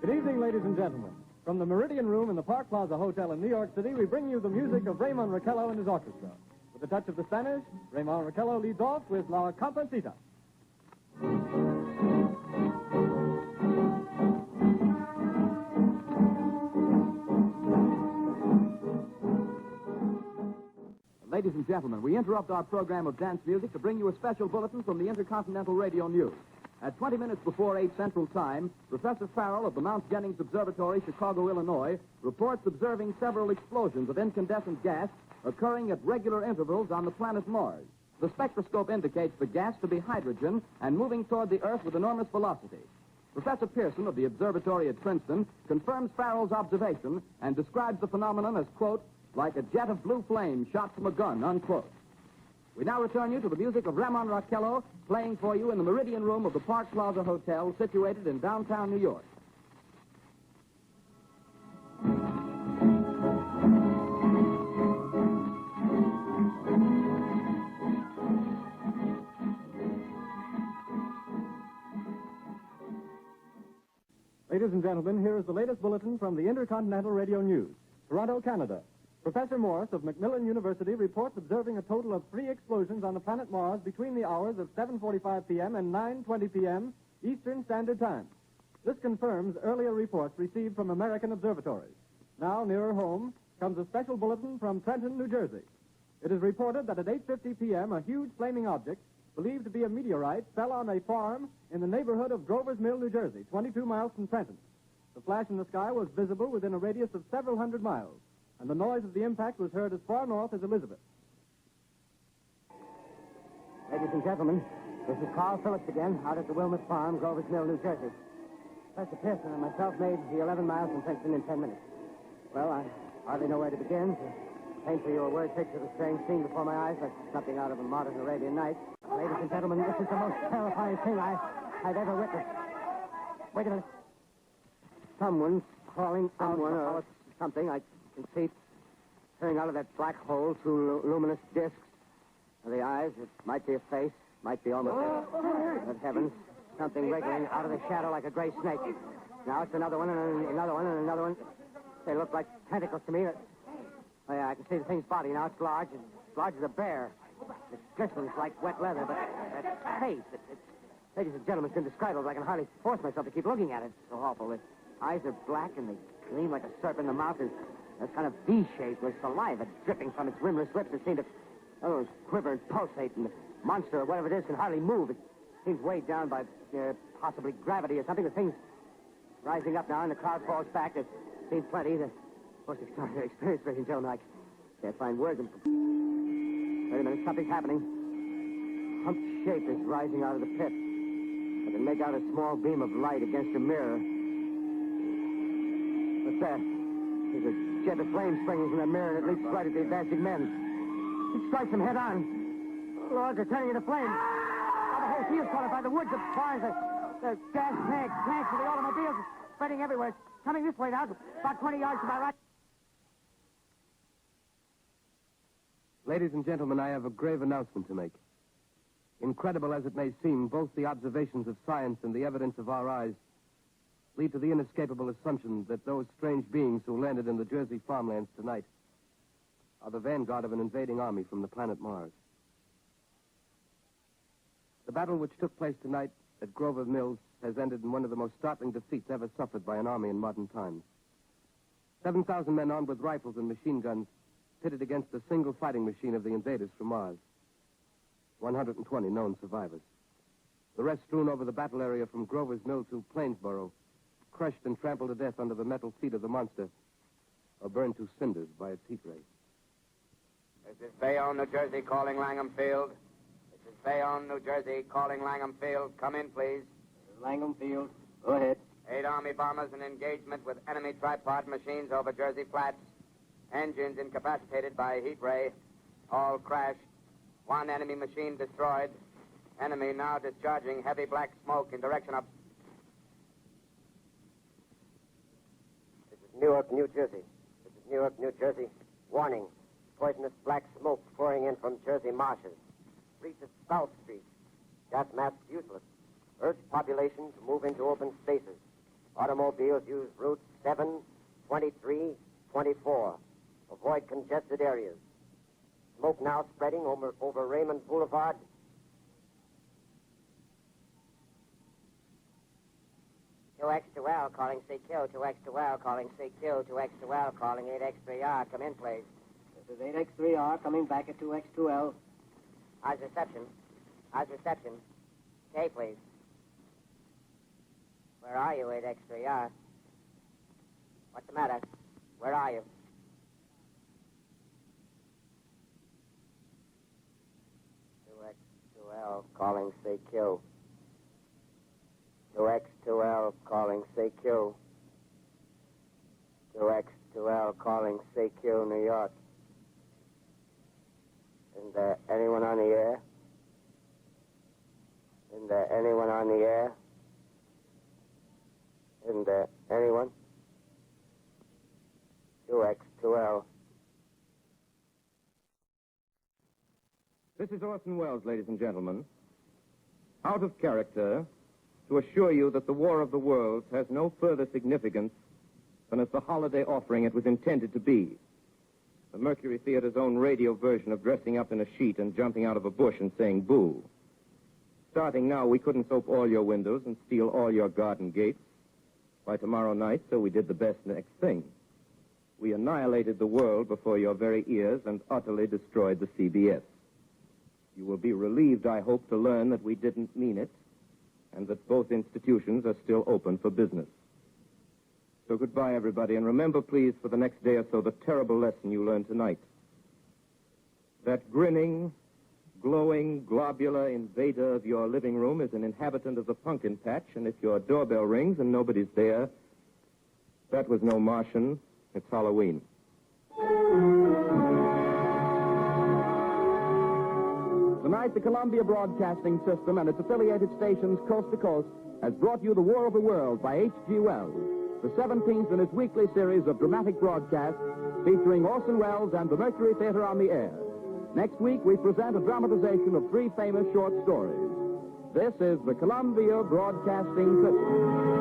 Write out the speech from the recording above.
Good evening, ladies and gentlemen. From the Meridian Room in the Park Plaza Hotel in New York City, we bring you the music of Raymond Raquello and his orchestra. With a touch of the Spanish, Raymond Raquello leads off with La Comparsita. Ladies and gentlemen, we interrupt our program of dance music to bring you a special bulletin from the Intercontinental Radio News. At 20 minutes before 8 Central Time, Professor Farrell of the Mount Jennings Observatory, Chicago, Illinois, reports observing several explosions of incandescent gas occurring at regular intervals on the planet Mars. The spectroscope indicates the gas to be hydrogen and moving toward the Earth with enormous velocity. Professor Pearson of the observatory at Princeton confirms Farrell's observation and describes the phenomenon as, quote, like a jet of blue flame shot from a gun, unquote. We now return you to the music of Raymond Raquello, playing for you in the Meridian Room of the Park Plaza Hotel, situated in downtown New York. Ladies and gentlemen, here is the latest bulletin from the Intercontinental Radio News. Toronto, Canada. Professor Morse of Macmillan University reports observing a total of 3 explosions on the planet Mars between the hours of 7:45 p.m. and 9:20 p.m. Eastern Standard Time. This confirms earlier reports received from American observatories. Now, nearer home, comes a special bulletin from Trenton, New Jersey. It is reported that at 8:50 p.m., a huge flaming object, believed to be a meteorite, fell on a farm in the neighborhood of Grover's Mill, New Jersey, 22 miles from Trenton. The flash in the sky was visible within a radius of several hundred miles, and the noise of the impact was heard as far north as Elizabeth. Ladies and gentlemen, this is Carl Phillips again, out at the Wilmot Farm, Grover's Mill, New Jersey. Professor Pearson and myself made the 11 miles from Princeton in 10 minutes. Well, I hardly know where to begin. To paint for you a word picture of the strange scene before my eyes, like something out of a modern Arabian Night. Ladies and gentlemen, this is the most terrifying thing I've ever witnessed. Wait a minute. Someone's crawling out or something. I can see turning out of that black hole through luminous discs. The eyes, it might be a face, might be almost... Good heavens, something wriggling out of the shadow like a gray snake. Now it's another one, and another one, and another one. They look like tentacles to me. Oh, yeah, I can see the thing's body. Now it's large as a bear. It glistens like wet leather, but that face, ladies and gentlemen, it's indescribable. I can hardly force myself to keep looking at it. It's so awful. The eyes are black, and they gleam like a serpent. The mouth is kind of V-shaped with saliva dripping from its rimless lips. It seems to quiver and pulsate, and the monster, or whatever it is, can hardly move. It seems weighed down by possibly gravity or something. The thing's rising up now, and the crowd falls back. There seems plenty. The most extraordinary experience, ladies and gentlemen. I can't find words. Wait a minute, something's happening. Humped shape is rising out of the pit. I can make out a small beam of light against a mirror. What's that? There's a jet of flame springing from the mirror, and it leaps right at the advancing men. It strikes them head on. Lord, they're turning into flames. Oh, the whole field's caught up by the woods, the cars, the gas tanks of the automobiles spreading everywhere. It's coming this way now, about 20 yards to my right. Ladies and gentlemen, I have a grave announcement to make. Incredible as it may seem, both the observations of science and the evidence of our eyes lead to the inescapable assumption that those strange beings who landed in the Jersey farmlands tonight are the vanguard of an invading army from the planet Mars. The battle which took place tonight at Grover Mills has ended in one of the most startling defeats ever suffered by an army in modern times. 7,000 men armed with rifles and machine guns pitted against the single fighting machine of the invaders from Mars. 120 known survivors. The rest strewn over the battle area from Grover's Mill to Plainsboro, crushed and trampled to death under the metal feet of the monster, or burned to cinders by its heat ray. This is Bayonne, New Jersey, calling Langham Field. This is Bayonne, New Jersey, calling Langham Field. Come in, please. Langham Field. Go ahead. 8 Army bombers in engagement with enemy tripod machines over Jersey Flats. Engines incapacitated by heat ray. All crashed. 1 enemy machine destroyed. Enemy now discharging heavy black smoke in direction of... This is Newark, New Jersey. This is Newark, New Jersey. Warning. Poisonous black smoke pouring in from Jersey marshes. Streets of South Street. Gas masks useless. Urge population to move into open spaces. Automobiles use routes 7, 23, 24. Avoid congested areas. Smoke now spreading over Raymond Boulevard. X2L calling CQ, 2X2L calling CQ, 2X2L calling 8X3R. Come in, please. This is 8X3R coming back at 2X2L. How's reception? How's reception? K, please. Where are you, 8X3R? What's the matter? Where are you? X2L calling CQ. 2X2L calling CQ. 2X2L calling CQ, New York. Isn't there anyone on the air? Isn't there anyone on the air? Isn't there anyone? 2X2L. This is Orson Welles, ladies and gentlemen. Out of character, to assure you that the War of the Worlds has no further significance than as the holiday offering it was intended to be. The Mercury Theater's own radio version of dressing up in a sheet and jumping out of a bush and saying boo. Starting now, we couldn't soap all your windows and steal all your garden gates. By tomorrow night, so we did the best next thing. We annihilated the world before your very ears and utterly destroyed the CBS. You will be relieved, I hope, to learn that we didn't mean it, and that both institutions are still open for business. So goodbye, everybody, and remember, please, for the next day or so, the terrible lesson you learned tonight. That grinning, glowing, globular invader of your living room is an inhabitant of the pumpkin patch, and if your doorbell rings and nobody's there, that was no Martian, it's Halloween. Tonight, the Columbia Broadcasting System and its affiliated stations coast to coast has brought you The War of the World by H.G. Wells, the 17th in its weekly series of dramatic broadcasts featuring Orson Welles and the Mercury Theater on the air. Next week, we present a dramatization of 3 famous short stories. This is the Columbia Broadcasting System.